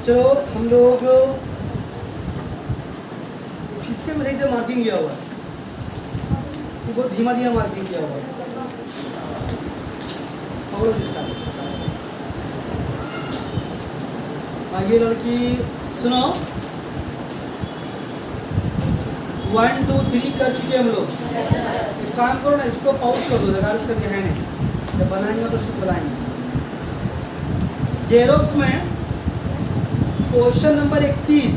चलो हम लोग किसके में सही से मार्किंग किया हुआ है, बहुत धीमा धीमा मार्किंग किया हुआ है। और इसका आगे लड़की सुनो, 1 2 3 कर चुके हम लोग। एक काम करो ना, इसको पॉज कर दो, अगर इसका है नहीं, जब बनाएंगे तो उसको बनाएंगे। जेरोक्स में क्वेश्चन नंबर 31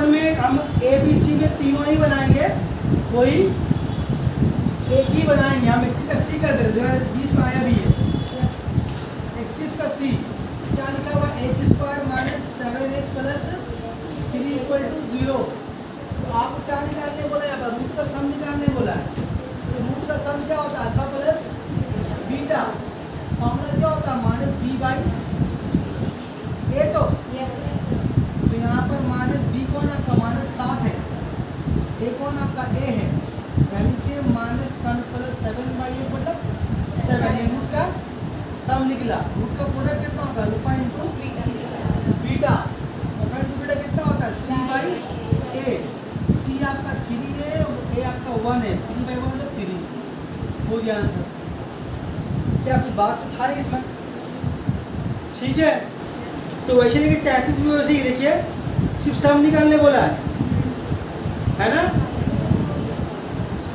में हम ए बी सी में तीनों नहीं बनाएंगे, कोई एक ही बनाएंगे। हम 31 का सी कर दे रहे हैं, 20 में आया भी है। 31 का सी क्या लिखा हुआ, h square minus 7h plus 3 equal to 0। तो आपको क्या निकालने बोला है, यहाँ पर रूट का सम निकालने बोला है। तो रूट का सम क्या होता है, अल्फा प्लस बीटा। फॉर्मूला क्या होता है, माइनस बी बाई ए। तो यहाँ पर माइनस बी कौन आपका, माइनस 7 है, ए कौन आपका ए है, यानी कि माइनस 1 प्लस 7/8 मतलब 7। रूट का सम निकला। रूट का प्रोडक्ट कितना होगा, alpha into beta. Alpha into beta कितना होता है, सी बाई ए। सी आपका 3 है, ए आपका 1 है, 3/1 मतलब 3 हो गया आंसर। क्या कुछ बात तो था नहीं इसमें, ठीक है। तो वैसे देखिए 33 में वैसे ही देखिए सिर्फ सम निकालने बोला है ना,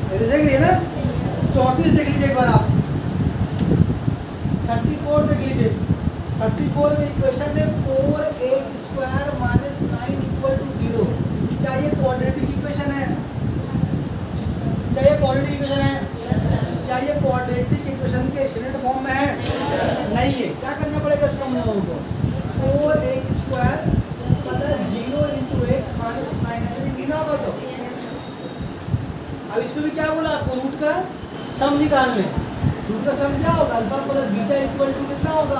देख लीजिए ना। 34 देख लीजिए एक बार आप, 34 देख लीजिए। 34 में इक्वेशन है 4h square minus 9 equal to 0। क्या ये क्वाड्रेटिक इक्वेशन है, क्या ये क्वाड्रेटिक इक्वेशन है, क्या ये क्वाड्रेटिक इक्वेशन के स्टैंडर्ड फॉर्म में है, नहीं है। क्या करना पड़ेगा इसको हम लोगों को, 4h square plus 0 into x minus 9 ऐसे लिखना होगा। तो अब इसमें भी क्या बोला आपको, रूट का सम निकालने। रूट का सम क्या होगा, alpha plus beta equal to कितना होगा,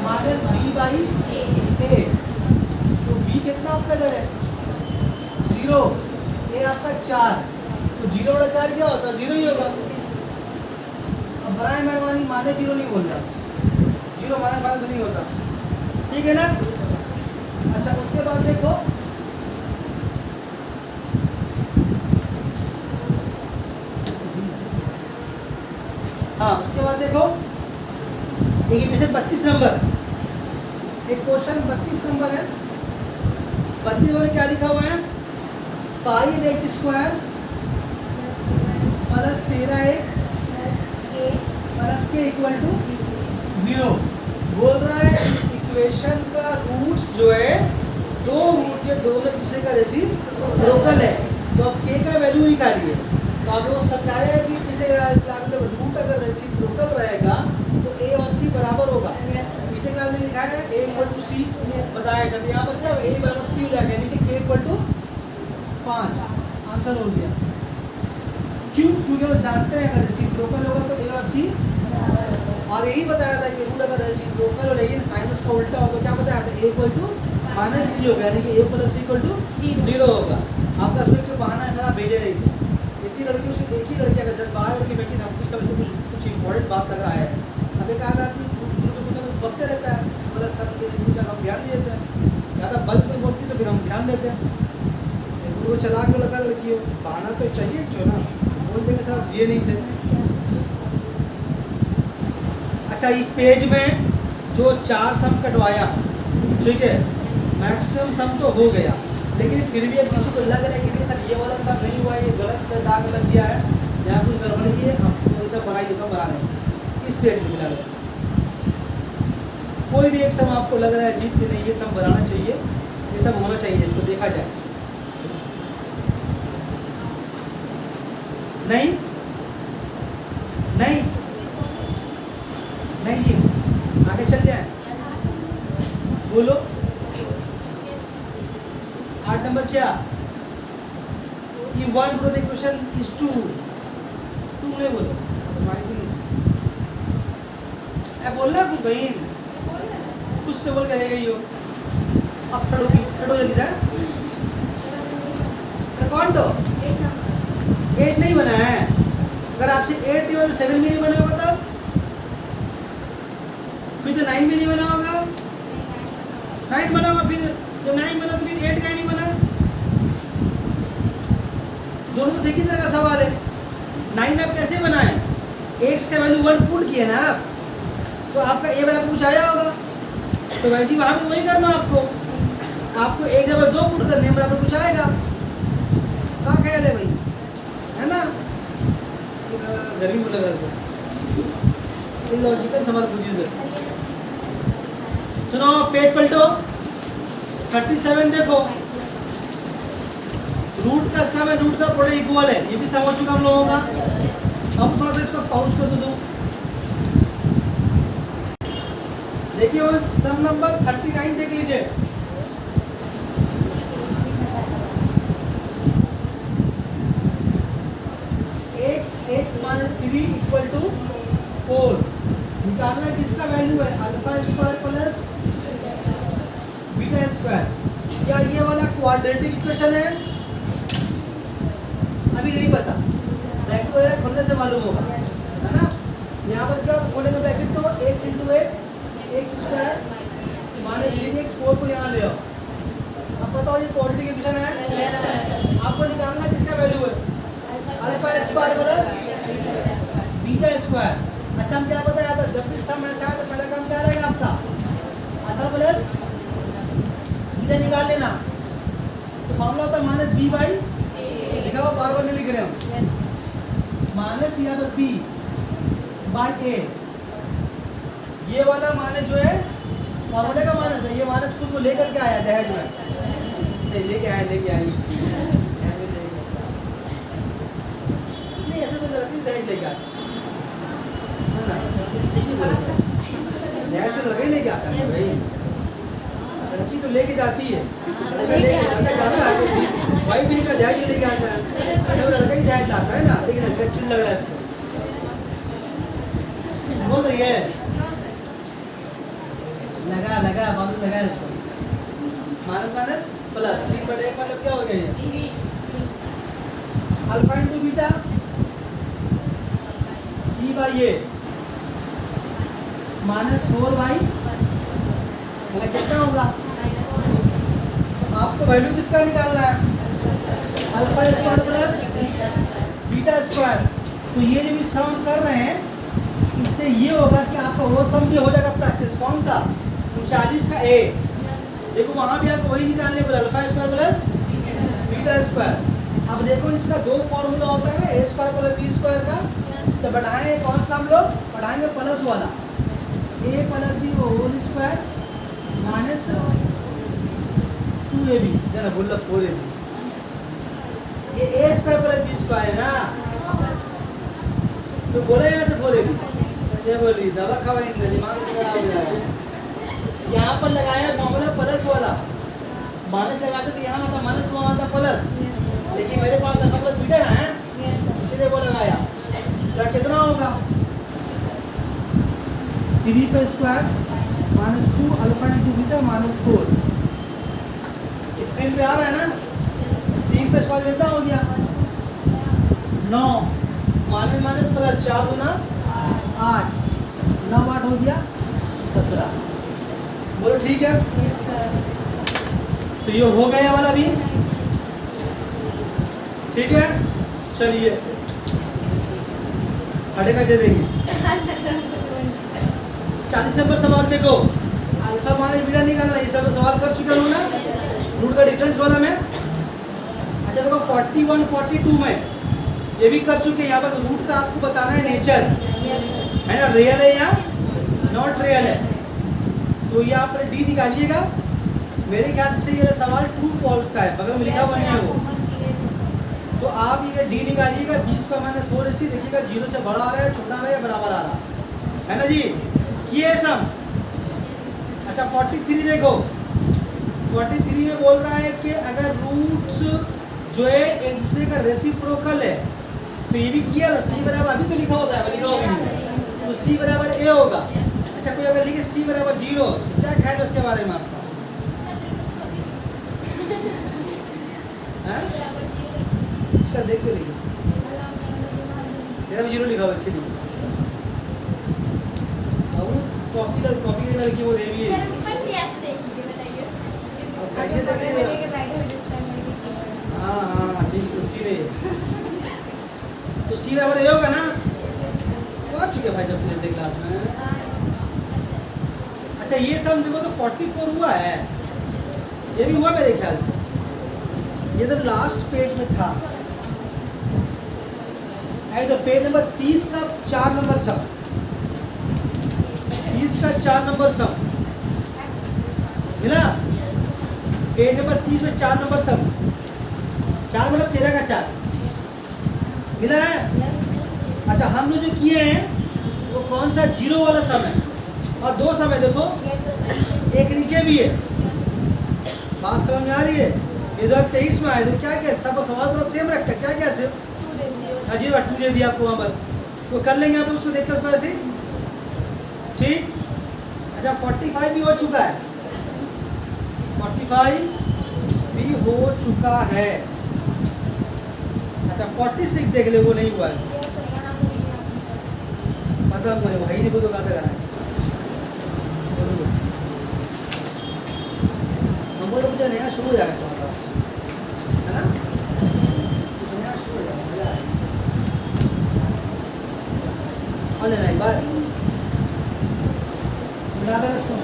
माइनस बी बाई ए। तो बी कितना आपका इधर है 0, ए आपका 4, तो 0 बटा 4 क्या होता है, 0 ही होगा। अब बराए मेहरबानी माने 0 नहीं बोल रहा, 0 माइनस नहीं होता, ठीक है ना। अच्छा उसके बाद देखो, हाँ उसके बाद देखो एक क्वेश्चन 32 नंबर, एक क्वेश्चन 32 नंबर है। 32 नंबर क्या लिखा हुआ है, 5h square plus 13x plus के इक्वल टू 0। बोल रहा है इस इक्वेशन का रूट्स जो है, दो रूट जो दोनों एक दूसरे का रेसिप्रोकल है। तो अब के का वैल्यू निकालिए। तो आप लोग समझाया है कि रूट अगर रेसिप्रोकल रहेगा तो ए और सी बराबर होगा। पीछे क्लास में लिखा है ए इक्वल टू सी बताया जाता है, यहाँ पर क्या ए बराबर सी हो जाएगा, यानी कि के इक्वल टू 5। आंसर हो गया। क्यों, क्योंकि वो जानते हैं अगर रेसिप्रोकल होगा तो ए और सी, और यही बताया था कि रूट अगर रेसिप्रोकल हो लेकिन साइन उसका उल्टा हो तो क्या बताया था, ए इक्वल टू माइनस सी होगा, यानी कि ए प्लस सी इक्वल टू 0 होगा। आपका उसमें क्यों बहाना है सर, आप भेजे नहीं थे। इतनी लड़की उसमें एक ही लड़की अगर 10-12 लड़की बैठी था, कुछ समझते कुछ इंपॉर्टेंट बात लग रहा है। अभी कहा था कि बकते रहता है, मतलब सब हम ध्यान नहीं देते हैं, ज़्यादा बल्ब में बोलती तो फिर हम ध्यान देते हैं। वो चला के लगा लड़की हो, बहाना तो चाहिए जो ना, बोल देंगे सर आप दिए नहीं थे। अच्छा इस पेज में जो 4 सम कटवाया, ठीक है, मैक्सिमम सम तो हो गया, लेकिन फिर भी अगर किसी को लग रहा है कि नहीं सर ये वाला सम नहीं हुआ, ये गलत दाग लग गया है, यहाँ कुछ गड़बड़ी है, आपको ये सब बनाई देता हूँ, बना लें इस पेज में मिला लें। कोई भी एक सम आपको लग रहा है अजीब कि नहीं ये सम बनाना चाहिए, ये सब होना चाहिए, इसको देखा जाए। नहीं नहीं नहीं जी, आगे चल जाए, बोलो 8 नंबर क्या, कि 1 प्रो इक्वेशन इज 2 नहीं बोलो, बोलना कुछ बहन, कुछ से बोल कर गई हो। अब टड़ो जल्दी जाए, कौन तो 8 नहीं बना है, अगर आपसे 8 7 में नहीं बना होगा तब फिर तो 9 9 भी नहीं बना होगा, 9 बना होगा, फिर जब 9 बना तो फिर 8 का नहीं बना। दोनों तो एक ही तरह का सवाल है। 9 आप कैसे बनाए, x का वैल्यू 1 पुट किया ना आप, तो आपका a बराबर कुछ आया होगा, तो वैसे ही वहाँ पे तो वही करना आपको x बराबर 2 पुट करने बराबर कुछ आएगा। कहाँ ख्याल है भाई, है ना? गर्मी में लग रहा है, लॉजिकल सवाल पूछिए सर। सुनो, पेज पलटो, 37 देखो, रूट का सम है, रूट का प्रोडक्ट इक्वल है, ये भी सम हो चुका हम लोगों का। अब थोड़ा सा इसको पॉज कर दो, देखिए वो सम नंबर 39 देख लीजिए। x माइनस 3 इक्वल टू 4 निकालना किसका वैल्यू है, alpha square plus beta square. क्या ये वाला क्वाड्रेटिक इक्वेशन है? अभी नहीं पता, ब्रैकेट वगैरह खोलने से मालूम होगा, है ना? यहाँ पर क्या खोलेंगे ब्रैकेट, तो x into x square minus 3x 4 को यहाँ ले आओ। अब बताओ ये क्वाड्रेटिक इक्वेशन है, आपको निकालना किसका वैल्यू है, alpha square plus beta square. अच्छा, हम क्या बताया था, जब भी सम ऐसा है तो पहला काम क्या रहेगा आपका, अल्फा प्लस बीटा निकाल लेना। तो फॉर्मूला होता है माइनस बी बाई, लिखा हुआ बार बार नहीं लिख रहे हम, माइनस यहाँ पर बी बाई ए। ये वाला माइनस जो है फॉर्मूले का माइनस है, ये माइनस खुद को लेकर के आया दहेज में, लेके आया नहीं, ऐसे में लड़की दहेज लेके आता है ना, दहेज तो लड़का ही लेके आता है भाई, लड़की तो लेके जाती है, लड़का जाता है, भाई भी का दहेज लेके आता है, लड़का ही दहेज लाता है ना। लेकिन इसका चिड़ लग रहा है इसको, बोल रही है लगा बाजू लगा इसको, माइनस माइनस प्लस 3/1 मतलब क्या हो गया ये, alpha into beta c by a minus 4 by, मतलब कितना होगा, आपको वैल्यू किसका निकालना है, alpha square plus beta square. तो ये जो भी सम कर रहे हैं, इससे ये होगा कि आपका वो सम भी हो जाएगा प्रैक्टिस, कौन सा, 39 का ए। देखो वहाँ भी आपको वही निकालने पर alpha square plus beta square. अब देखो इसका दो फॉर्मूला होता है ना, ए स्क्वायर प्लस बी स्क्वायर का, तो बढ़ाएंगे कौन सा, हम लोग बढ़ाएंगे प्लस वाला, a plus b whole square minus 2ab, जरा बोल 4ab, ये a square plus b square है ना, तो बोला यहाँ से 4ab, ये बोली दवा खवाई दिमाग खराब हो जाएगा। यहाँ पर लगाया फॉर्मूला प्लस वाला, माइनस लगाते तो यहाँ आता माइनस, वहाँ आता प्लस, लेकिन मेरे पास अल्फा प्लस बीटा ना है, इसीलिए वो लगाया। तो कितना होगा, 3 पे square minus 2 alpha into beta minus 4। Screen पे आ रहा है ना, 3 पे स्क्वायर कितना हो गया 9, माइनस माइनस प्लस 4 गुना 8, 9 8 हो गया 17। बोलो ठीक है, तो ये हो गया वाला भी ठीक है। चलिए खड़े का दे देंगे। 40 नंबर सवाल देखो, अल्फा माइनस बीटा निकालना, ये सब सवाल कर चुके हूँ ना, रूट का डिफरेंस वाला में। अच्छा देखो 41 42 में ये भी कर चुके हैं। यहाँ पर रूट का आपको बताना है नेचर, है ना, रियल है या नॉट रियल है। तो ये आप डी निकालिएगा। मेरे ख्याल से ये सवाल ट्रू फॉल्स का है, बगल में लिखा हुआ नहीं है वो, तो आप ये डी निकालिएगा। 20 का माइनस 4 ऐसी देखिएगा, 0 से बड़ा आ रहा है, छोटा आ रहा है या बराबर आ रहा है ना जी, ये सम। अच्छा 43 देखो, 43 में बोल रहा है कि अगर रूट्स जो है एक दूसरे का रेसिप्रोकल है, तो ये भी किया ना, सी बराबर अभी तो लिखा होता है, लिखा होगा तो सी बराबर ए होगा। अच्छा कोई अगर लिखे सी बराबर 0, क्या ख्याल है उसके बारे में आपका? इसका देख के लिखो, मेरा भी 0 लिखा हुआ इसीलिए। कॉपी लड़की वो देवी है। कैसे देख रही हो? हाँ हाँ ठीक अच्छी रही तो सी बराबर ये होगा ना? तो आ चुके भाई जब टेंथ क्लास में। अच्छा ये सब देखो तो 44 हुआ है, ये भी हुआ मेरे ख्याल से। ये तो लास्ट पेज में था। है तो पेज नंबर 30 का 4 नंबर सम, 30 का 4 नंबर सम मिला। पेज नंबर 30 में 4 नंबर सम, 4 मतलब 13 का 4 मिला है। अच्छा हम लोग जो किए हैं वो कौन सा जीरो वाला सम है, और दो सम है देखो, एक नीचे भी है। बात समझ में आ रही है? ये 2023 में आए तो क्या क्या सब सवाल पूरा सेम रखा है, क्या क्या सेम अजीब 2 दे दिया आपको वहाँ पर, तो कर लेंगे आप उसको देखकर तो ऐसे ठीक। अच्छा 45 भी हो चुका है, 45 भी हो चुका है। अच्छा 46 देख ले, वो नहीं हुआ है, मतलब भाई नहीं बोलो कहाँ तक आना है। नंबर तो मुझे नया शुरू हो जाएगा सवाल है ना, नया शुरू हो जाएगा, मजा आएगा। और लेना एक बार मिला देना इसको।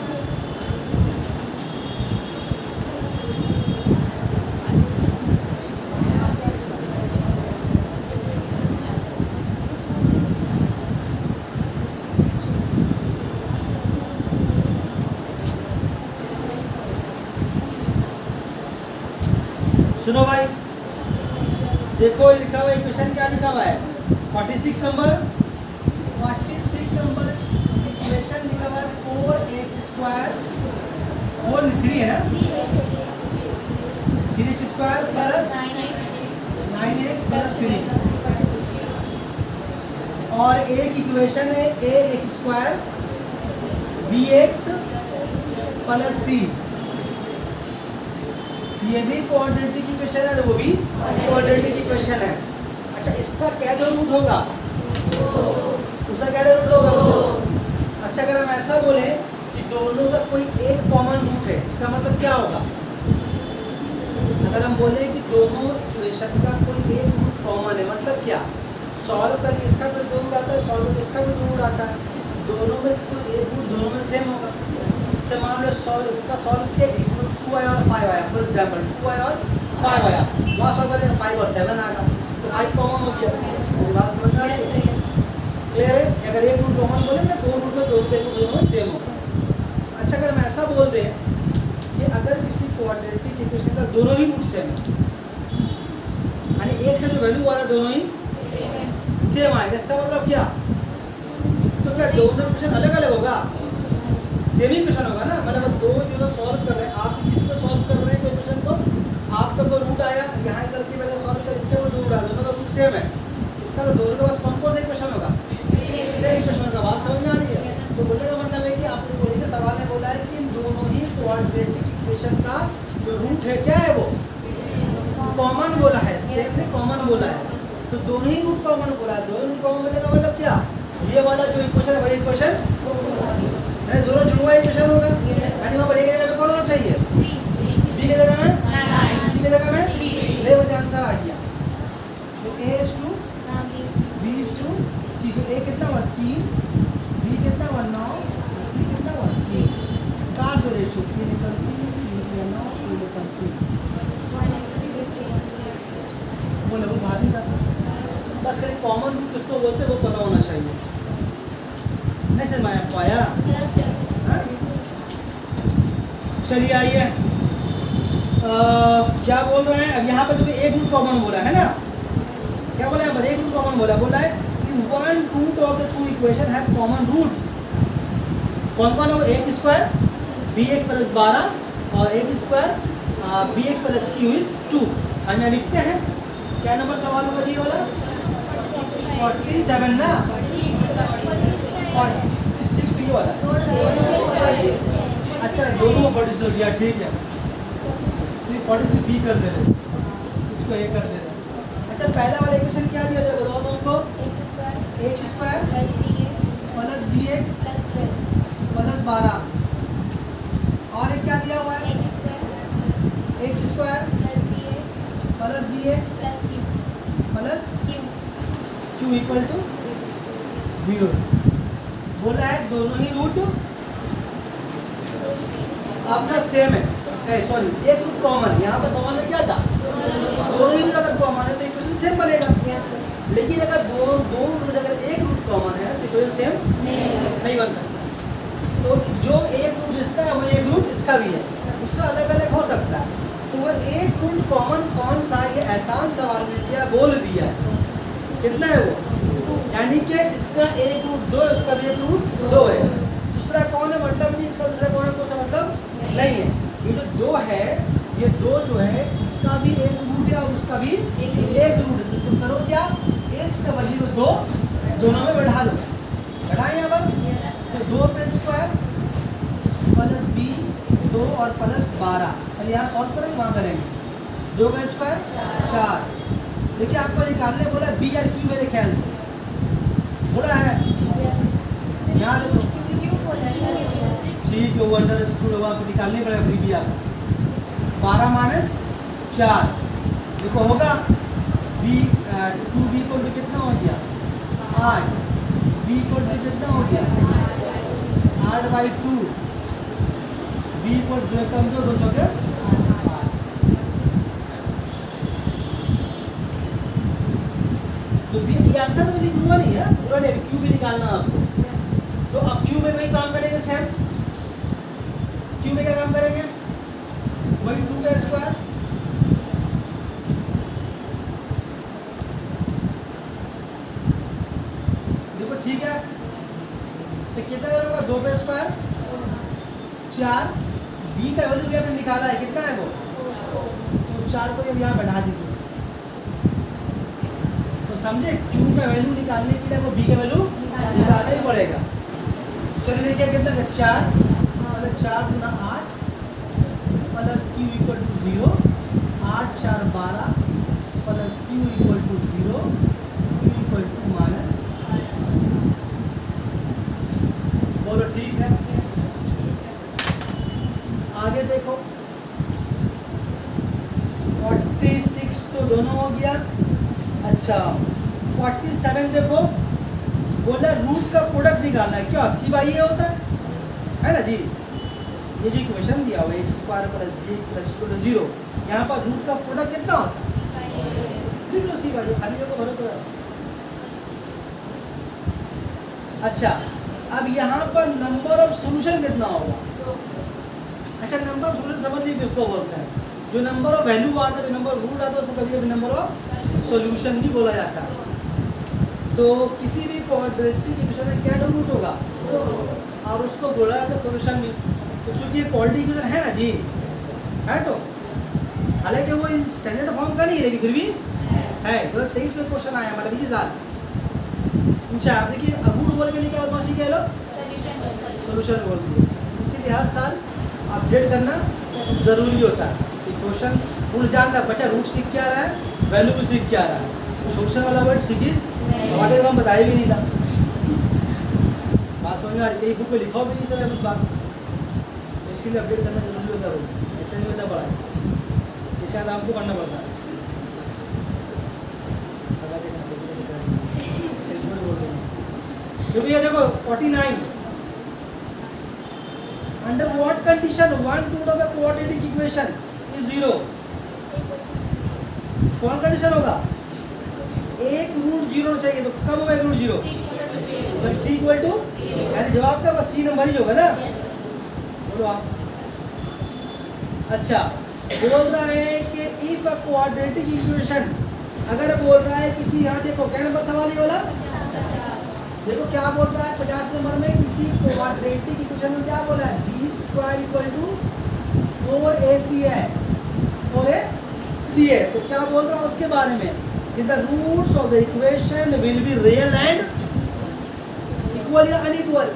सुनो भाई, देखो लिखा हुआ इक्वेशन क्या लिखा हुआ है, 46 नंबर, 46 नंबर इक्वेशन लिखा हुआ है 4x स्क्वायर 4 3 है ना, 3x square plus 9x plus 3, और एक इक्वेशन है ax square bx plus c। ये भी क्वाड्रेटिक इक्वेशन है, वो भी क्वाड्रेटिक इक्वेशन है। अच्छा इसका क्या रूट होगा, उसका क्या रूट होगा? अच्छा अगर हम ऐसा बोले कि दोनों का कोई एक कॉमन रूट है, इसका मतलब क्या होगा? अगर हम बोले कि दोनों इक्वेशन का कोई एक रूट कॉमन है, मतलब क्या? सॉल्व करके इसका कोई दो रूट आता है, सॉल्व करके इसका भी दो रूट आता है, दोनों में कोई एक रूट दोनों में सेम होगा। से मान लो इसका सॉल्व किया, इसमें 2 आया और 5 आया, फॉर एग्जांपल 2 आया और 5 आया, वहाँ सॉल्व करें 5 और 7 आएगा, तो 5 कॉमन हो गया। मेरी बात समझ में आ रही है? क्लियर है? अगर एक रूट कॉमन बोले ना, दो रूट में दोनों में सेम होगा। अच्छा अगर हम ऐसा बोल दें कि अगर किसी क्वाड्रेटिक इक्वेशन का दोनों ही रूट सेम है, यानी एक का जो वैल्यू आ रहा है दोनों ही सेम आएगा, इसका मतलब क्या? तो क्या दोनों इक्वेशन अलग अलग होगा? सेम ही क्वेश्चन होगा ना, मतलब दो जो सॉल्व कर रहे हैं, आप किसी को सॉल्व कर रहे हैं कोई क्वेश्चन को, आपका कोई रूट आया, यहाँ एक लड़की पहले सॉल्व कर, इसका कोई रूट आया, दोनों का रूट सेम है, इसका तो दोनों के पास कौन कौन सा क्वेश्चन होगा? सेम क्वेश्चन का। बात समझ में आ रही है? तो बोलने का मतलब है कि आपने वही के सवाल ने बोला है कि दोनों ही क्वाड्रेटिक इक्वेशन का जो रूट है क्या है, वो कॉमन बोला है, सेम ने कॉमन बोला है, तो दोनों ही रूट कॉमन बोला है। दोनों रूट कॉमन बोलने का मतलब क्या? ये वाला जो इक्वेशन है वही इक्वेशन दोनों जुड़वा इक्वेशन होगा, यानी वहाँ पर एक जगह में कौन होना चाहिए? बी के जगह में, सी के जगह में, ये मुझे आंसर आ गया। तो a is to b is to c, तो a कितना हुआ 3, b कितना हुआ 9, c कितना हुआ 3, काट दो रेशियो 3 निकल 3, 3 के 9, 3 निकल 3, बोले वो भारी था। बस खाली कॉमन रूट किसको बोलते हैं वो पता होना चाहिए। नहीं समझ में पाया? चलिए आइए, क्या बोल रहे हैं अब यहाँ पर? जो एक रूट कॉमन बोला है ना, क्या बोला है? एक रूट कॉमन बोला है कि one root of the two equation have common roots. कौन कौन है? एक स्क्वायर bx प्लस 12 और एक square bx plus q is 2। हम यहाँ लिखते हैं, क्या नंबर सवाल होगा जी वाला? 47 ना, 46 ये वाला। अच्छा दोनों 46 दिया, ठीक है, 46 बी कर दे रहे, इसको ए कर दे रहे। अच्छा पहला वाला इक्वेशन क्या दिया जाए बताओ तुमको? x square plus bx plus 12 x plus q equal to 0। बोला है दोनों ही रूट आपका सेम है, सॉरी एक रूट कॉमन है। यहाँ पर सवाल में क्या था, दोनों ही रूट अगर कॉमन है तो इक्वेशन सेम बनेगा। लेकिन अगर दो रूट अगर एक रूट कॉमन है तो इक्वेशन सेम नहीं बन सकता। तो जो एक रूट इसका है वो एक रूट इसका भी है, दूसरा अलग अलग हो सकता है। तो वो एक रूट कॉमन कौन सा, ये आसान सवाल में क्या बोल दिया है। कितना है वो, यानी कि इसका एक रूट 2 है, उसका भी एक रूट 2 है। दूसरा कौन है मतलब नहीं, इसका दूसरा कौन है कोई सा मतलब नहीं है। ये जो 2 है, ये 2 जो है इसका भी एक रूट है और उसका भी एक रूट है। तो तुम करो क्या, एक्स का वैल्यू 2 दोनों में बढ़ा दो। बढ़ाएं यहाँ पर तो 2 पे स्क्वायर प्लस बी 2 और प्लस 12, और यहाँ सॉल्व करेंगे वहाँ करेंगे। 2 का स्क्वायर 4। देखिए आपको निकालने बोला बी और क्यू, मेरे ख्याल से बोला है। यहाँ देखो ठीक है, अंडर स्टूड वहाँ पे निकालने पड़ेगा फिर भी आपको। 12 माइनस 4 देखो होगा बी 2b को कितना हो गया 8, b को कितना हो गया 8/2, b को 2 कम जो 2 चौके 8। तो बी ये आंसर में लिखूंगा नहीं है पूरा, नहीं क्यू भी निकालना आपको। तो अब क्यू में वही काम करेंगे सेम। क्यू में क्या काम करेंगे, वही 2 का स्क्वायर देखो ठीक है। तो कितना देर होगा 2 पे स्क्वायर 4, बी का वैल्यू भी आपने निकाला है, कितना है वो, तो 4 को जब यहाँ बढ़ा दीजिए तो समझे क्यू का वैल्यू निकालने के लिए आपको बी का वैल्यू निकालना ही पड़ेगा। चलिए देखिए कितना है 4 प्लस 4 गुना 8 plus q equal to 0, 8 4 12 plus q equal to 0, q equal to minus. बोलो ठीक है। आगे देखो 46 तो दोनों हो गया। अच्छा 47 देखो, बोला रूट का प्रोडक्ट निकालना है। क्या c/a होता है ना जी। ये जो इक्वेशन दिया हुआ है a² plus b plus equal to 0, यहाँ पर रूट का प्रोडक्ट कितना होता है, लिख लो c/a, खाली जगह भरो तो। अच्छा अब यहाँ पर नंबर ऑफ सॉल्यूशन कितना होगा। अच्छा नंबर ऑफ सॉल्यूशन समझ लीजिए किसको बोलते हैं, जो नंबर ऑफ वैल्यू आता है, जो नंबर रूट आता है उसको कभी कभी नंबर ऑफ सॉल्यूशन भी बोला जाता है। तो किसी भी क्वाड्रेटिक इक्वेशन में क्या रूट होगा और उसको बोला जाता है सॉल्यूशन भी। तो चूंकि ये क्वाड्रेटिक इक्वेशन है ना जी, है तो हालांकि वो स्टैंडर्ड फॉर्म का नहीं है लेकिन फिर भी है। 2023 में क्वेश्चन आया हमारे पिछले साल, पूछा आप देखिए रूट बोल के लिए क्या बदमाशी कह लो, सॉल्यूशन बोल दिए। इसीलिए हर साल अपडेट करना जरूरी होता है। क्वेश्चन रूट जानना, बच्चा रूट सीख क्या रहा है, वैल्यू भी सीख क्या रहा है, तो सॉल्यूशन वाला वर्ड सीखिए। आगे तो हम बताया भी नहीं था, बात समझ में आ रही, कहीं बुक में लिखा भी नहीं था कुछ बात, तो इसीलिए अपडेट करना जरूरी होता है। ऐसे नहीं होता पढ़ा, ये शायद आपको पढ़ना पड़ता है। क्योंकि ये देखो 49 under what condition 1/2 of the quadratic equation is 0। कौन कंडीशन होगा, एक रूट 0 चाहिए। तो कब होगा एक रूट 0, जब c इक्वल टू, यानी जवाब का बस सी नंबर ही होगा ना। बोलो आप। अच्छा बोल रहा है कि इफ अ क्वाड्रेटिक इक्वेशन, अगर बोल रहा है किसी, यहाँ देखो क्या नंबर सवाल ये वाला, देखो क्या बोल रहा है 50 नंबर में, किसी क्वाड्रेटिक इक्वेशन में क्या बोला है b² इक्वल टू 4ac है, 4ac है। तो क्या बोल रहा है उसके बारे में, the roots of the equation will be real and equal या अनइक्वल।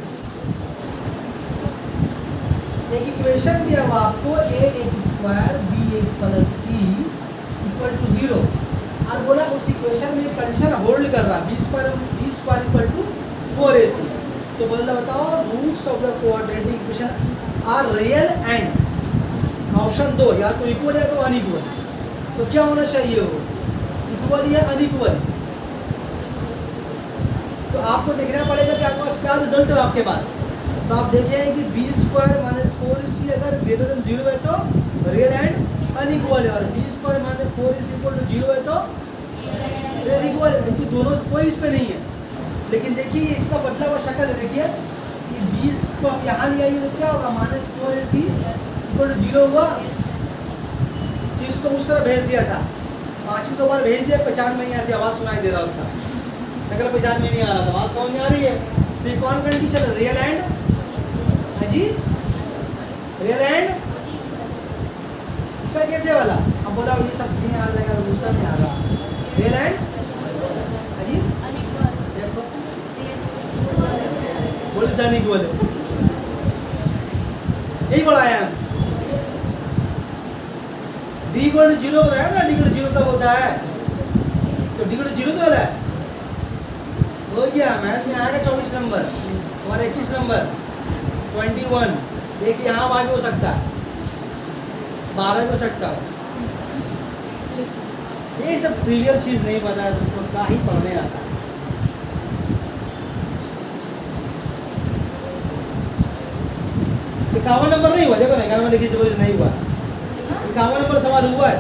एक इक्वेशन दिया हुआ आपको ax² bx plus c equal to 0, और बोला उस इक्वेशन में कंडीशन होल्ड कर रहा b² इक्वल टू 4ac। तो बोला बताओ roots of the quadratic equation are real and, option 2 या तो इक्वल या तो अनइक्वल। तो क्या होना चाहिए वो इक्वल या अनइक्वल। तो आपको देखना पड़ेगा कि आपके पास क्या रिजल्ट है आपके पास। तो आप देखें कि बी स्क्वायर माइनस 4ac अगर ग्रेटर देन 0 है तो रियल एंड अनइक्वल है, और b square minus 4ac equal to 0 है तो रियल इक्वल है। देखिए दोनों कोई इस पे नहीं है, लेकिन देखिए इसका बदला हुआ शक्ल है। देखिए कि 20 को आप यहाँ ले आइए तो क्या होगा, माइनस 4ac इक्वल टू 0 हुआ। इसको उस तरह भेज दिया था, 5 दो बार भेज दिया, पहचान में यहाँ से आवाज़ सुनाई दे रहा उसका, शक्ल पहचान में नहीं आ रहा था, बात समझ में आ रही है। तो ये कौन कंडीशन है, रियल एंड जी, रियल एंड इसका कैसे वाला। अब बोला ये सब नहीं आ जाएगा तो दूसरा नहीं आ रहा, रियल एंड जी बोले सा नहीं बोले, यही बढ़ाया है। डी इक्वल टू 0 बताया था, डी इक्वल टू 0 कब होता है, तो डी इक्वल टू 0 तो वाला है हो गया। मैथ में आएगा 24 नंबर और 21 नंबर 21, देखिए यहाँ बार भी हो सकता है, 12 भी हो सकता है। ये सब ट्रिवियल चीज़ नहीं पता है तुमको, क्या ही पढ़ने आता है। 51 नंबर नहीं हुआ, देखो ना 11 में लिखी से नहीं हुआ, 51 नंबर सवाल हुआ है,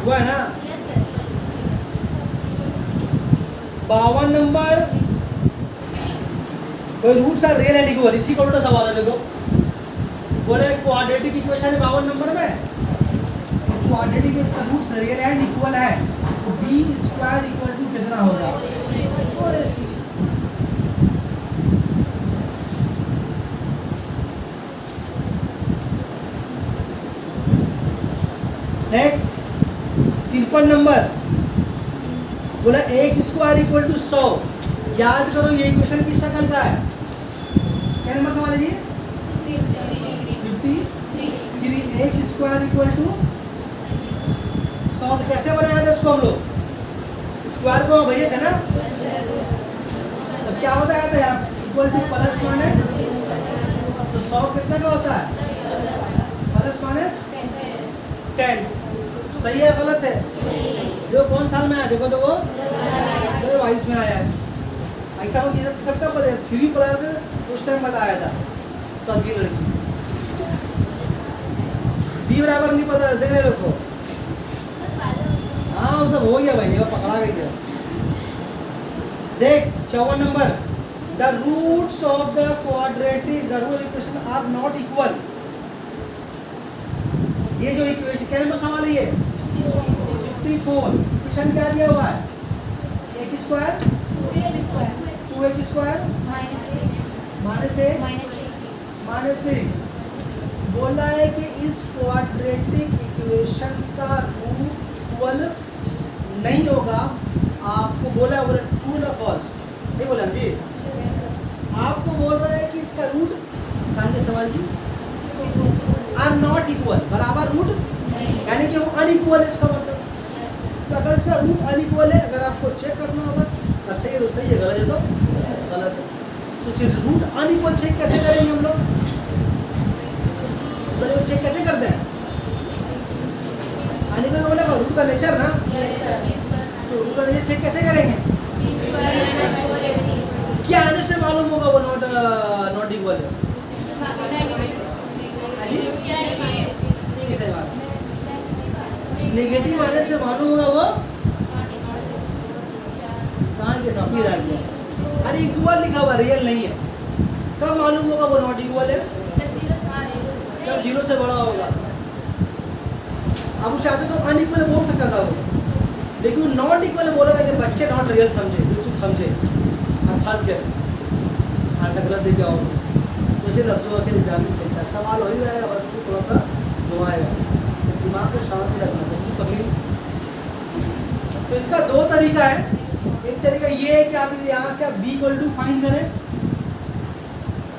हुआ है ना। 52 नंबर कोई roots are real and equal, इसी का उल्टा सवाल है। देखो बोले क्वाड्रेटिक इक्वेशन है 52 नंबर में, क्वाड्रेटिक इसका रूट्स रियल एंड इक्वल है, तो बी स्क्वायर इक्वल टू कितना होगा, 4ac। नेक्स्ट 53 नंबर बोला एक्स स्क्वायर इक्वल टू 100। याद करो ये इक्वेशन किस शक्ल का है, क्या नंबर सवाल है जी, 53। एक्स स्क्वायर इक्वल टू 100, तो कैसे बनाया था इसको हम लोग, स्क्वायर को भैया थे ना, तब क्या बताया था यहाँ इक्वल टू प्लस माइनस, तो 100 कितने का होता है, प्लस माइनस 10। सही है गलत है, जो कौन साल में आया देखो, तो वो 2022 में आया है। ऐसा वो सबका पता है, 3 पढ़ा थे उस टाइम बताया था, तो अगली लड़की डी बराबर नहीं पता, देख रहे लोग को। हाँ वो सब हो गया भाई, वो पकड़ा गई थी। देख 54 number, the roots of the quadratic the root equation are not equal. ये जो इक्वेशन क्या नंबर सवाल है, ये 54। इक्वेशन क्या दिया हुआ है, x square 2x square minus 6 बोला है कि इस क्वाड्रेटिक इक्वेशन का रूट इक्वल नहीं होगा। आपको बोला ट्रू ना फॉल्स, नहीं बोला जी, आपको बोल रहा है कि इसका रूट कहाँ के सवाल जी, आर नॉट इक्वल, बराबर रूट, यानी कि वो अनइक्वल है इसका मतलब। तो अगर इसका रूट अनइक्वल है, अगर आपको चेक करना होगा तो सही है तो सही है, गलत है तो गलत है। तो रूट अनइक्वल चेक कैसे करेंगे हम लोग, चेक कैसे करते हैं, अनइक्वल बोलेगा रूट का नेचर ना, तो रूट का नेचर चेक कैसे करेंगे, क्या आने से मालूम होगा वो नॉट इक्वल है, नेगेटिव आने से मालूम होगा वो कहाँ के साथ फिर आ गया। अरे इक्वल लिखा हुआ रियल नहीं है, कब मालूम होगा वो नॉट इक्वल है, जब 0 से बड़ा होगा। अब वो चाहते तो अनइक्वल बोल सकता था वो, लेकिन वो नॉट इक्वल बोला था कि बच्चे नॉट रियल समझे, चुप समझे और फंस गए, आज गलत दे क्या होगा। तो इसे लफ्जों के एग्जाम में मिलता है, सवाल हो ही रहेगा, बस उसको थोड़ा सा घुमाएगा, दिमाग को शांति रखना चाहिए। तो इसका 2 तरीका है, एक तरीका ये है कि आप यहाँ से आप b इक्वल टू फाइंड करें,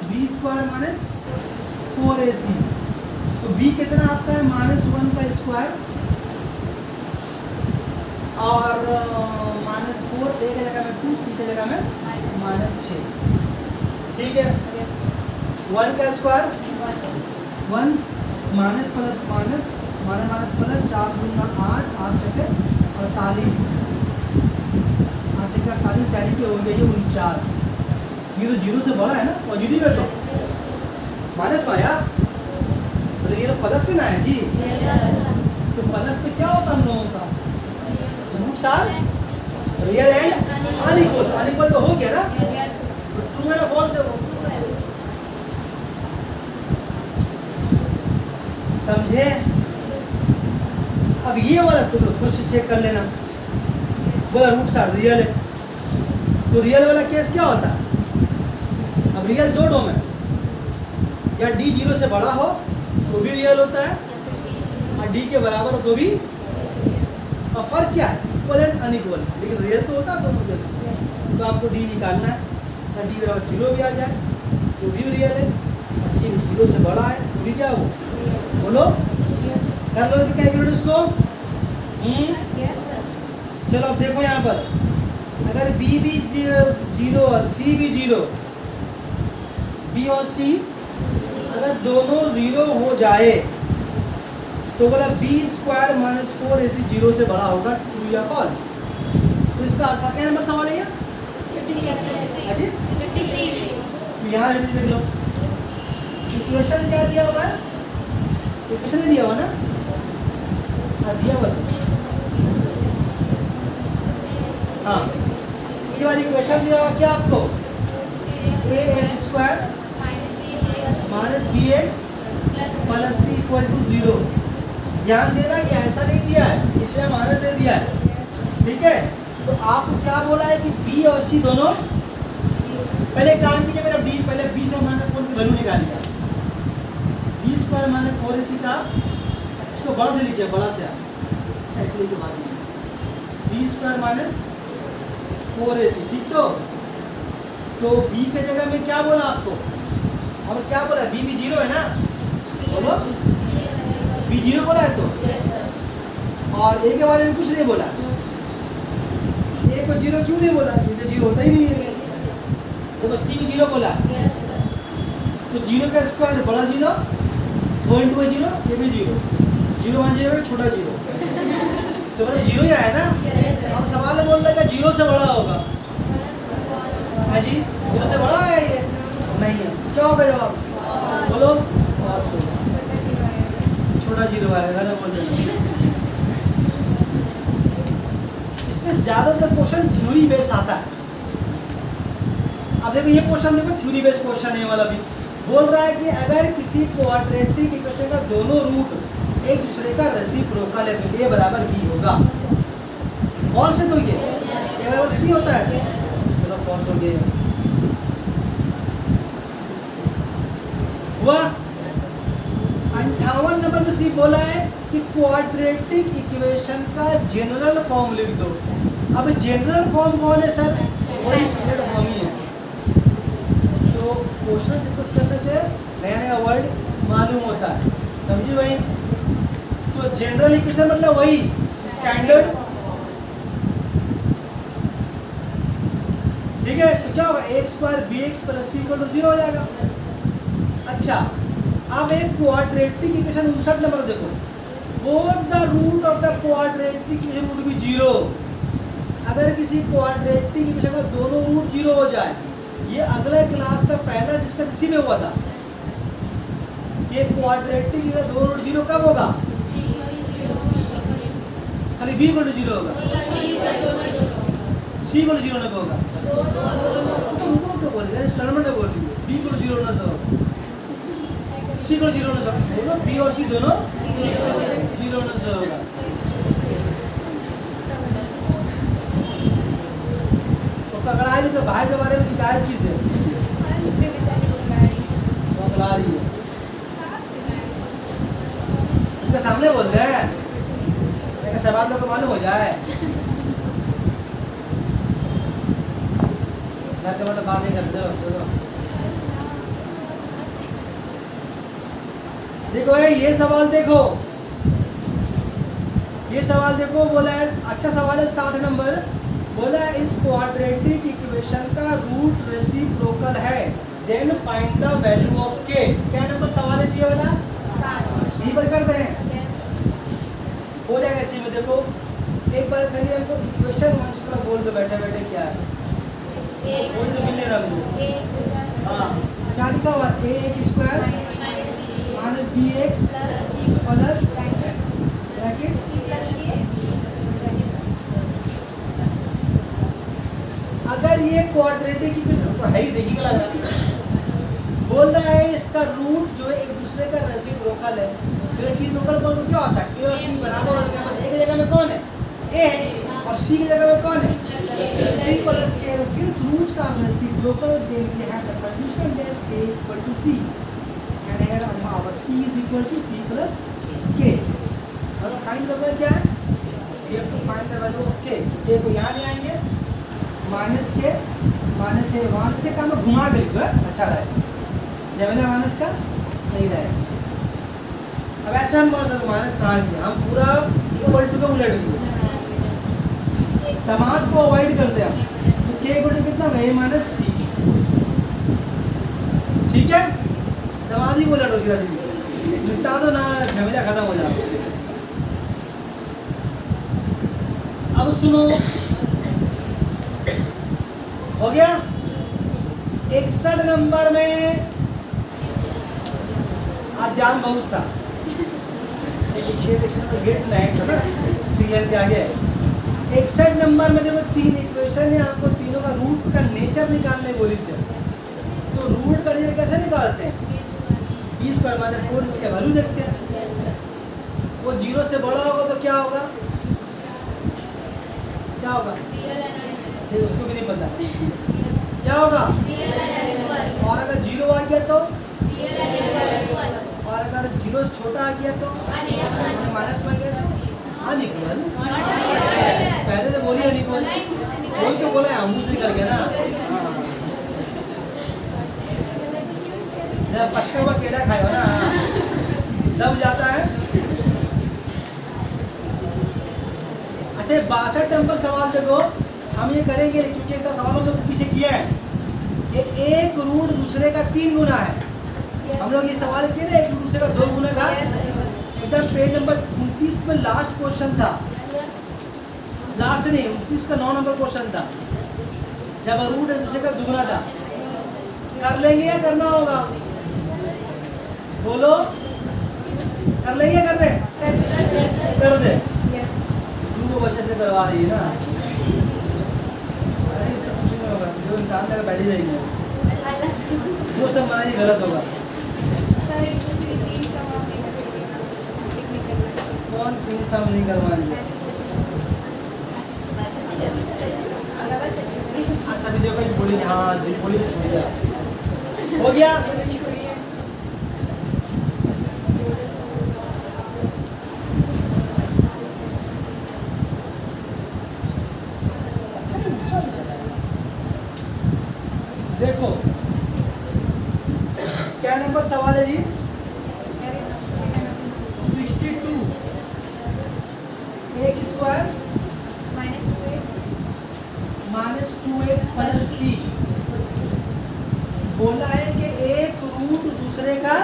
बी स्क्वायर माइनस 4ac, तो b कितना आपका है, -1 का स्क्वायर और -4, a की जगह में 2, c की जगह में -6, ठीक है। 1 का square 1 minus plus minus minus minus plus 4 दूना 8 8 छक्के 48 8 छक्के 48 यानी कि हो गया ये 49। ये तो जीरो से बड़ा है ना, पॉजिटिव है तो माइनस में आया, तो ये तो प्लस में ना है जी। तो प्लस पे क्या होता हम लोगों का roots are real and unequal. Unequal तो हो गया ना, ट्रू है ना फॉल्स है वो, समझे। अब ये वाला तुम लोग खुद से चेक कर लेना, बोला रूट्स आर रियल है, तो रियल वाला केस क्या होता है। अब रियल दो डोम है, या डी जीरो से बड़ा हो तो भी रियल होता है, और डी के बराबर हो तो भी। और फर्क क्या है, इक्वल एंड अनइक्वल, लेकिन रियल तो होता है दोनों केस। तो आपको डी निकालना है, या डी बराबर जीरो भी आ जाए तो भी रियल है, और डी जीरो से बड़ा है तो भी क्या हो, बोलो कर लो कि कैलकुलेट उसको। चलो अब देखो यहाँ पर, अगर बी भी जीरो और सी भी जीरो, बी और सी अगर दोनों जीरो हो जाए तो बोला B square minus 4ac zero से बड़ा होगा, ट्रू या फॉल्स। तो इसका आसान क्या नंबर सवाल है ये, यहाँ देख लो इक्वेशन क्या दिया हुआ है, इक्वेशन नहीं दिया हुआ ना, हाँ दिया हुआ। हाँ ये वाली इक्वेशन दिया हुआ क्या आपको, a x square minus b x plus c equal to 0। ध्यान देना कि ऐसा नहीं दिया है, इसमें माइनस दे दिया है, ठीक है। तो आपको क्या बोला है कि बी और सी दोनों, पहले काम कीजिए मेरा बी, पहले बी का माइनस 4 की वैल्यू निकालिए, बी स्क्वायर माइनस 4ac का, इसको बड़ा से लीजिए, बड़ा से अच्छा इसलिए के बाद बी स्क्वायर माइनस 4ac, ठीक। तो बी के जगह में क्या बोला आपको, और क्या बोला, बी भी जीरो है ना, बोलो बी जीरो बोला है तो, और ए के बारे में कुछ नहीं बोला, ए को जीरो क्यों नहीं बोला, ये तो जीरो होता ही नहीं है। देखो सी भी जीरो बोला, तो जीरो का स्क्वायर बड़ा जीरो, 4 इंटू जीरो, ये भी जीरो, जीरो वन जीरो छोटा जीरो, तो बोले जीरो ही आया ना। अब सवाल बोल रहा है जीरो से बड़ा होगा, हाँ जी जीरो से बड़ा है ये नहीं है, क्या होगा जवाब, बोलो छोटा जीरो आएगा ना, बोल रहे। इसमें ज्यादातर क्वेश्चन थ्योरी बेस आता है। अब देखो ये क्वेश्चन देखो थ्योरी बेस क्वेश्चन है, वाला भी बोल रहा है कि अगर किसी क्वाड्रेटिक इक्वेशन का दोनों रूट एक दूसरे का रेसिप्रोकल है तो ए बराबर बी होगा, फॉल्स है तो ये ए बराबर सी होता है, चलो फॉल्स हो गया। हुआ 58 नंबर में सी बोला है कि क्वाड्रेटिक इक्वेशन का जनरल फॉर्म लिख दो। अब जनरल फॉर्म कौन है सर, वही स्टैंडर्ड फॉर्म ही है। तो क्वेश्चन डिस्कस करने से नया नया वर्ड मालूम होता है, समझिए भाई। तो जनरल इक्वेशन मतलब वही स्टैंडर्ड, ठीक है। तो क्या होगा, x square b x plus c equal to 0 हो जाएगा। अच्छा अब एक क्वाड्रेटिक इक्वेशन 59 नंबर देखो, both the root of the quadratic equation would be 0। अगर किसी क्वाड्रेटिक इक्वेशन का दोनों रूट 0 हो जाए, ये अगले क्लास का पहला डिस्कस इसी में हुआ था कि क्वाड्रेटिक का दोनों रूट 0 कब होगा, खाली बी इक्वल टू 0 होगा, सी इक्वल टू 0 होगा। तो रुको क्यों बोल रहे हैं, शर्मा ने बोल रही है बी इक्वल टू 0 होना चाहिए, सी इक्वल टू 0 होना चाहिए, दोनों बी और सी दोनों 0 होना चाहिए। तो पकड़ा भी तो भाई के बारे में शिकायत की से पकड़ा रही है, सबके सामने बोल रहे हैं, सवाल लोग को मालूम हो जाए, मतलब बात नहीं करते हो। देखो ये सवाल देखो, ये सवाल देखो, बोला है अच्छा सवाल है 60 नंबर, बोला है इस क्वाड्रेटिक इक्वेशन का रूट रेसिप्रोकल है, then find the value of k. क्या नंबर सवाल है जी वाला, सी पर करते हैं। हो जाएगा इसी में। देखो एक बार करिए हमको इक्वेशन वंश का बोल दो बैठे बैठे क्या है, बोल दो कितने रंग। हाँ क्या लिखा हुआ, a x square minus b x plus bracket. अगर ये क्वाड्रेटिक इक्वेशन तो है ही, देखिएगा लग रहा है, बोल रहा है इसका रूट जो है एक दूसरे का रेसिप्रोकल है। तो रेसिप्रोकल बोल क्या होता है, ए और सी बराबर होते हैं। एक जगह में कौन है, ए है, और सी की जगह में कौन है, c plus k. Since roots are reciprocal then we have the condition that a equal to c and here our c is equal to c plus k. और फाइंड करना क्या है, we have to find the value of k. K को यहाँ ले आएंगे, minus के minus से वहाँ से काम घुमा के लिखो, अच्छा रहेगा। जब माइनस का नहीं रहेगा। अब ऐसा हम बोल सकते माइनस कहाँ गया, हम पूरा इक्वल टू का उलट दिए, तमाद को अवॉइड करते हैं। तो के इक्वल टू कितना होगा, ए माइनस सी। ठीक है, तमाद ही को उलट हो गया, निपटा दो ना, झमेला खत्म हो जाएगा। अब सुनो, हो गया 61 नंबर में आज जाम बहुत था, सीरियल के आगे 61 नंबर में देखो तीन इक्वेशन है, आपको तीनों का रूट का नेचर निकालने बोली से। तो रूट का नेचर कैसे निकालते हैं, बी स्क्वायर माइनस 4 इसके वैल्यू देखते हैं। वो 0 से बड़ा होगा तो क्या होगा, क्या होगा, ये उसको भी नहीं पता क्या होगा। और अगर 0 आ गया तो, और अगर 0 से छोटा आ गया तो, माइनस में आ गया तो अनइक्वल। पहले तो बोलिए अनइक्वल, कोई तो बोला हम दूसरी कर गया ना। जब पचका हुआ केला खाए हो ना तब जाता है। अच्छा 62 नंबर सवाल देखो, हम ये करेंगे क्योंकि इसका सवाल हम लोग पीछे किया है कि एक रूट दूसरे का 3 गुना है। हम लोग ये सवाल किए ना, एक रूट दूसरे का 2 गुना था। एकदम पेज नंबर 29 में लास्ट क्वेश्चन था, लास्ट नहीं 29 का 9 नंबर क्वेश्चन था, जब रूट एक दूसरे का दुगुना था। कर लेंगे या करना होगा, बोलो कर लेंगे, कर दे, कर दे। तू वो बच्चे से करवा रही है ना, अरे इससे कुछ नहीं होगा, जो इंसान तक बैठ जाएंगे वो सब मना ही गलत होगा। कौन 3 सम नहीं करवाएंगे, अच्छा वीडियो का बोली, हाँ जी बोली, हो गया। देखो क्या नंबर सवाल है जी, 62 x square minus 2x plus c. बोला है कि एक रूट दूसरे का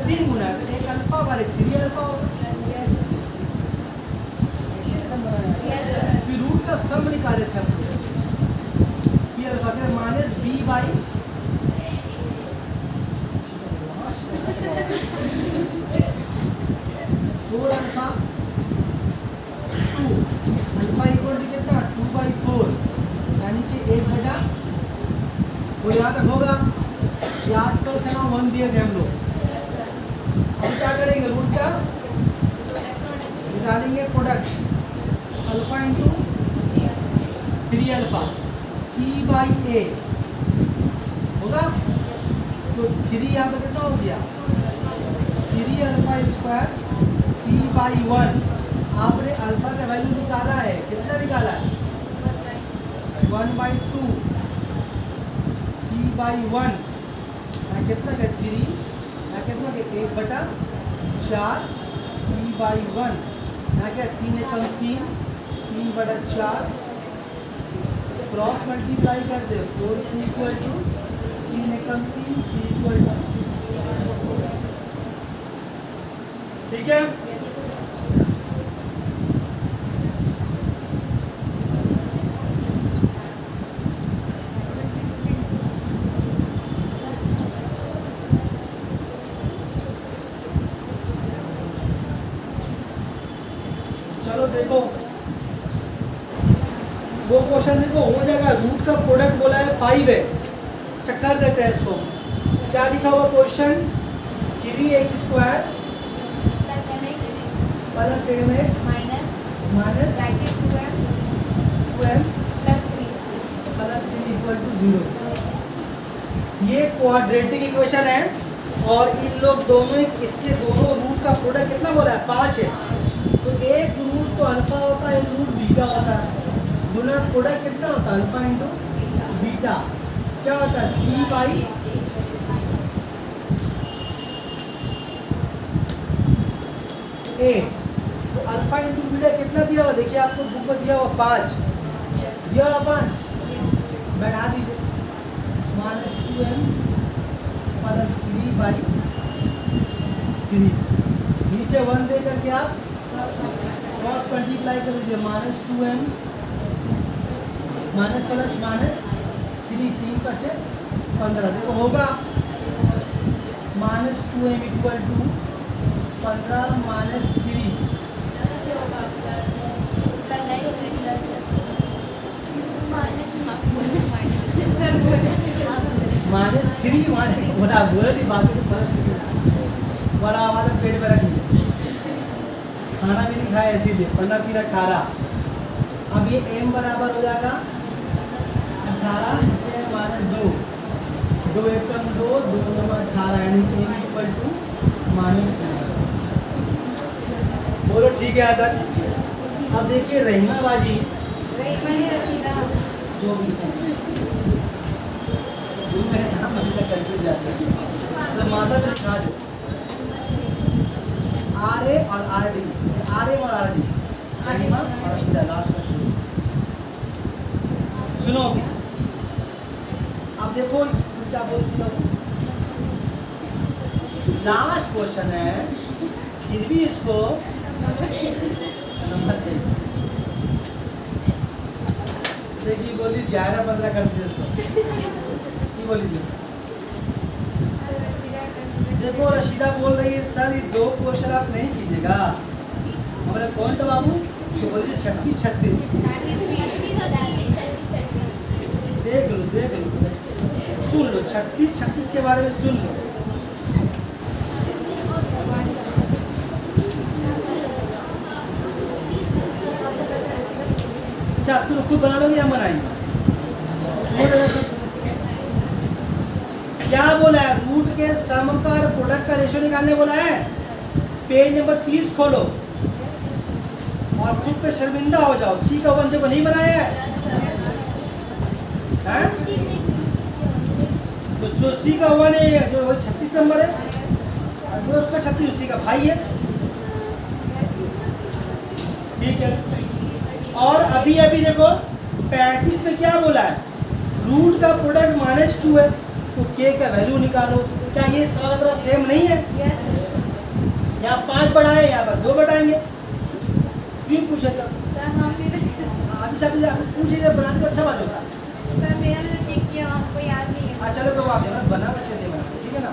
3 गुना है, एक अल्फा होगा एक 3 अल्फा होगा। फिर रूट का सम निकाले थे हम, अल्फा के minus b by 4 alpha 2 alpha equal to कितना 2/4, यानी कि 1/, वो यहाँ तक होगा। याद कर ना 1 दिए थे हम लोग। हम क्या करेंगे, रूट का निकालेंगे product, alpha into 3 alpha C/A होगा। तो 3 यहाँ पे कितना हो गया, 3 अल्फा स्क्वायर C/1। आपने अल्फा का वैल्यू निकाला है, कितना निकाला है 1/2 C/1, कितना का 3, कितना के 1/4 C/1, यहाँ क्या 3 एकम 3, 3/4 क्रॉस मल्टीप्लाई कर दे 4C equal to 3 Ekam 3 C equal to, ठीक है। क्वेश्चन देखो हो जाएगा। रूट का प्रोडक्ट बोला है 5 है, चक्कर देते हैं इसको। क्या लिखा हुआ question? 3x square plus mx minus 2m plus 3 equal to 0। ये क्वाड्रेटिक इक्वेशन है और इन लोग दोनों, इसके दोनों रूट का प्रोडक्ट कितना बोला है? 5 है। तो एक रूट तो अल्फा होता है, एक रूट बीटा होता है। दोनों का प्रोडक्ट कितना होता है? Alpha into beta. क्या होता है? c by a। तो अल्फा इंटू बीटा कितना दिया हुआ? देखिए आपको बुक में दिया हुआ 5 दिया हुआ 5, बैठा दीजिए माइनस 2m प्लस 3 बाई 3। नीचे 1 दे करके आप क्रॉस मल्टीप्लाई कर दीजिए। Minus 2m minus plus minus 3, 3 बचे 15। देखो होगा minus 2m equal to 15 minus 3 minus 3 बोला नहीं, बाकी तो प्लस वाला हमारे पेट में रख लिया, खाना भी नहीं खाया इसीलिए। 15 3 18। अब ये m बराबर हो जाएगा 18 नीचे माइनस 2, 2 एकम 2, 2 नंबर 18 यानी m इक्वल टू माइनस। बोलो ठीक है आदत। अब देखिए रहीमा बाजी जो भी मेरे नाम अभी तक कंफ्यूज जाते हैं तो माता ने लिखा दो RA और RD, RA और RD, रहीमा और रशीदा लास्ट का शुरू। सुनो अब देखो क्या बोलती हो। लास्ट क्वेश्चन है फिर भी इसको नंबर चाहिए। देखिए बोली 11-15 कर दीजिए उसको। बोली देखो रशीदा बोल रही है सर ये 2 क्वेश्चन आप नहीं कीजिएगा हमारे पॉइंट बाबू। तो बोलिए 36-36 देख लो सुन लो। 36-36 के बारे में सुन लो। अच्छा तुम खुद बना लोगे हम बनाएंगे? क्या बोला है? रूट के सम का और प्रोडक्ट का रेशियो निकालने बोला है। पेज नंबर 30 खोलो और खुद पे शर्मिंदा हो जाओ। सी का 1 से वो नहीं बनाया है तो जो सी का 1 है जो 36 नंबर है जो उसका 36 उसी का भाई है। ठीक है। और अभी देखो 35 में क्या बोला है? रूट का प्रोडक्ट -2 है तो k का वैल्यू निकालो। क्या ये सारा सेम नहीं है? यहाँ 5 बढ़ाए यहाँ पर 2 बढ़ाएंगे। क्यों पूछे तब? आप पूछिए बनाते तो अच्छा बात होता। सर मेरा मैंने टिक किया आपको याद नहीं है। अच्छा चलो कोई बात नहीं बना वैसे नहीं बना ठीक है ना।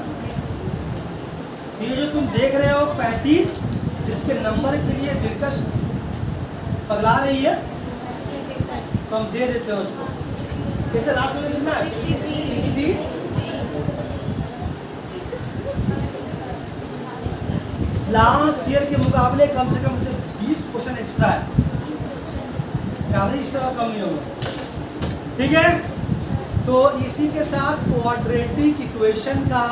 ये जो तुम देख रहे हो 35 इसके नंबर के लिए दिलकश पगला रही है तो हम दे देते हैं उसको। कितना लास्ट में कितना है? 60। लास्ट ईयर के मुकाबले कम से कम 20 क्वेश्चन एक्स्ट्रा है, ज़्यादा एक्स्ट्रा कम नहीं होगा। ठीक है तो इसी के साथ क्वाड्रेटिक इक्वेशन का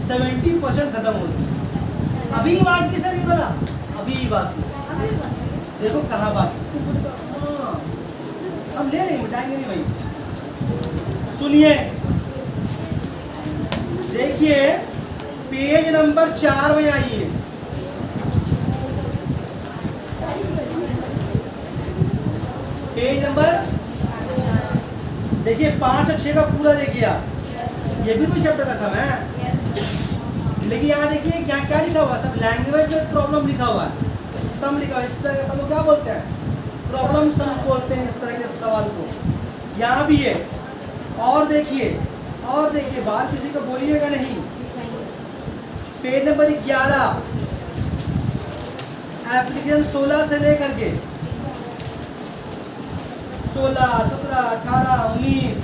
70% खत्म हो गया। अभी बाकी सर ये बोला अभी बाकी देखो कहाँ बाकी। हाँ हम ले लेंगे मिटाएंगे नहीं भाई। सुनिए देखिए पेज नंबर 4 में आइए। पेज नंबर देखिए 5 और 6 का पूरा देखिए आप। ये भी कोई चैप्टर का सम है लेकिन यहाँ देखिए क्या क्या लिखा हुआ है। सब लैंग्वेज में प्रॉब्लम लिखा हुआ है, सम लिखा हुआ है। इस तरह का सम को क्या बोलते हैं? प्रॉब्लम सम बोलते हैं। इस तरह के सवाल को यहाँ भी है। और देखिए बाहर किसी को बोलिएगा नहीं। पेज नंबर 11 एप्लीकेशन 16 से लेकर के 16, 17, 18, 19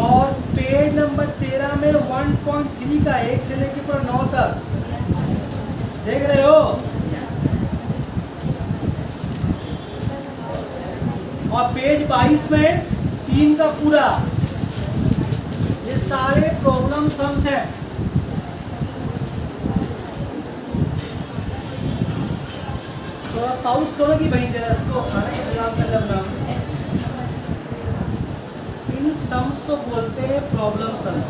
और पेज नंबर 13 में 1.3 का 1 से लेकर पूरा 9 तक देख रहे हो। और पेज 22 में 3 का पूरा, ये सारे प्रॉब्लम सम्स हैं। तो पाउस करो कि भाई जरा इसको खाने का इंतजाम कर लेना। इन सम्स को बोलते हैं प्रॉब्लम सम्स।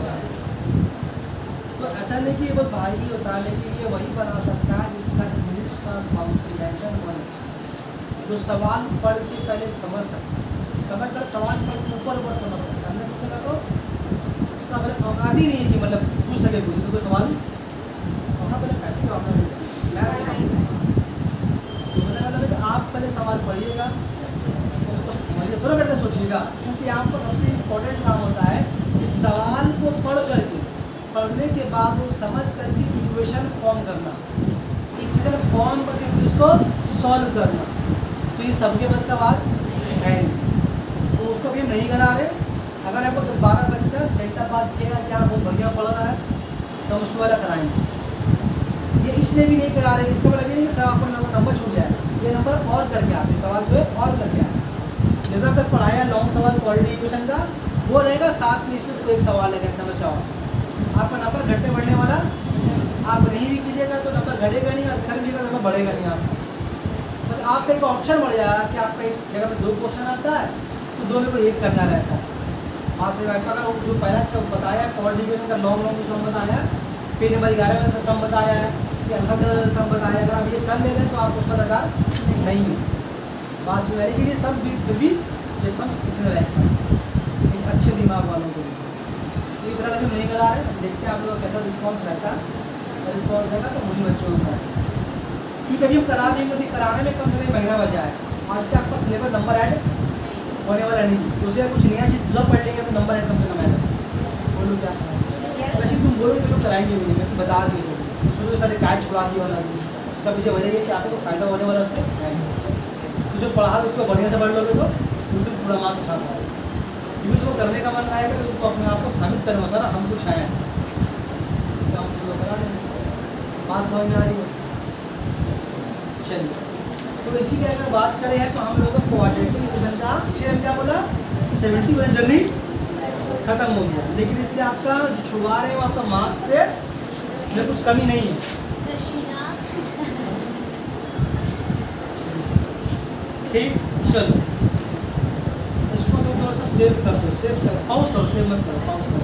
तो ऐसा नहीं कि ये बहुत भारी होता है, लेकिन ये वही बना सकता है जिसका इंग्लिश का कॉम्प्रिहेंशन होना चाहिए, जो सवाल पढ़ के पहले समझ सकता है, समझ कर सवाल पढ़ के ऊपर ऊपर समझ सकता है, अंदर कुछ तो उसका मतलब औकात ही नहीं है कि मतलब पूछ सके कुछ तो कोई सवाल वहाँ पहले पैसे का मामला नहीं है। तो मतलब कि आप पहले सवाल पढ़िएगा, उसको समझिए, थोड़ा बैठ कर सोचिएगा, क्योंकि आपको सबसे इम्पोर्टेंट काम होता है इस सवाल को पढ़ करके, पढ़ने के बाद वो समझ करके इक्वेशन फॉर्म करना, इक्वेशन फॉर्म करके फिर उसको सॉल्व करना। तो ये सबके बस का बात है नहीं, तो उसको भी हम नहीं करा रहे। अगर आपको 10-12 बच्चा सेंटर बात किया क्या बहुत बढ़िया पढ़ रहा है तो हम उसको वाला कराएंगे। ये इसलिए भी नहीं करा रहे, इसका मतलब ये नहीं कि आपको नंबर छूट जाए, ये नंबर और करके आते सवाल जो है और करके आते। जितना तक पढ़ाया लॉन्ग सवाल क्वालिटी इक्वेशन का वो रहेगा, साथ में इसमें कोई एक सवाल है नंबर 4 आपका नंबर घटने बढ़ने वाला, आप नहीं भी कीजिएगा तो नंबर घटेगा नहीं, और कर भी तो नंबर बढ़ेगा नहीं। आपका बस आपका एक ऑप्शन बढ़ जाएगा कि आपका इस जगह में 2 क्वेश्चन आता है तो 2 में को 1 करना रहता है। पास में बैठता अगर जो पहला सब बताया क्वालिटी इक्वेशन का लॉन्ग सम बताया, पेज नंबर 11 में सम बताया है, कि अल्हम्दुलिल्लाह सम बताया, अगर आप ये कर ले रहे हैं तो आप उसका दरकार नहीं है। बात में लेकिन ये सब भी फिर भी ये सब सीखने लायक सब एक अच्छे दिमाग वालों को भी ये तरह लगे नहीं करा रहे। देखते हैं आप लोगों का कैसा रिस्पॉन्स रहता है, अगर रिस्पॉन्स रहेगा तो मुझे बच्चों को क्योंकि अभी हम करा देंगे तो कराने में कम से कम महीना बच जाए, और इससे आपका सिलेबस नंबर ऐड होने वाला नहीं, तो उसे कुछ नया चीज़ दूसरा पढ़ लेंगे तो नंबर ऐड कम से कम आएगा। बोलो क्या वैसे तुम बोलो तो लोग कराएंगे भी नहीं, वैसे बता दिए शुरू सारे काज छुड़ा दिए वाला उसका पीछे वजह है कि आपको फायदा होने वाला उससे तो जो पढ़ा उसको बढ़िया से पढ़ लोगे तो बिल्कुल पूरा मार्क्स उठा पाओगे। क्योंकि उसको करने का मन आएगा तो उसको अपने आप को साबित करना सर हम कुछ आए हैं, तो हम लोग करा देंगे। बात समझ में आ रही है? चलिए, तो इसी की अगर बात करें है तो हम लोग क्वाड्रेटिक इक्वेशन का इसे हम क्या बोला 70% जल्दी खत्म हो गया, लेकिन इससे आपका जो छुड़वा रहे हो आपका मार्क्स से में कुछ कमी नहीं है। ठीक, चलो इसको तो थोड़ा सा सेव कर दो, सेव करो, पाउस करो, सेव मत करो, पाउस करो।